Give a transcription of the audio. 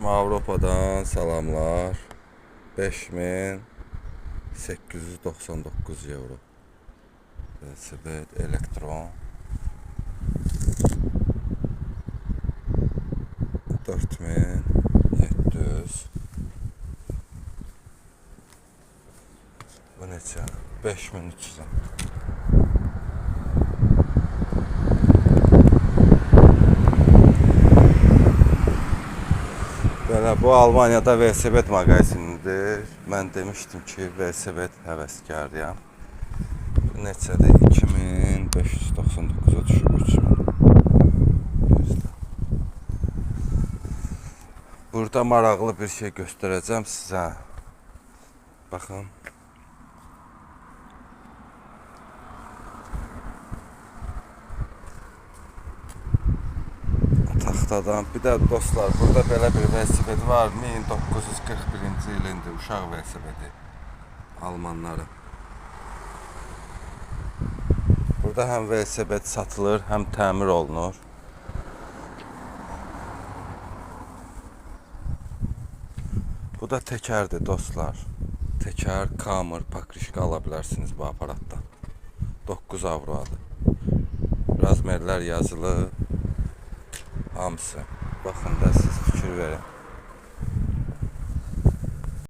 Qardaşım Avropadan salamlar. 5899 euro. Velosiped elektron. 4700. Bu neçə? 5300. Belə bu Almaniyada velosiped mağazinidir. Mən demişdim ki, velosiped həvəskarıyam. Neçədir? 2599-a düşüb 3000. Burada maraqlı bir şey göstərəcəm sizə. Baxın. Taxtadan. Bir də dostlar, burada belə bir velosiped var. 1941-ci ilində uşaq velosipedi. Almanları. Burada həm velosiped satılır, həm təmir olunur. Bu da təkərdir dostlar. Təkər, kamır, pakrişka ala bilərsiniz bu aparatdan. 9 avrodur. Razmerlər yazılı. Hamısı. Baxın da siz fikir verin.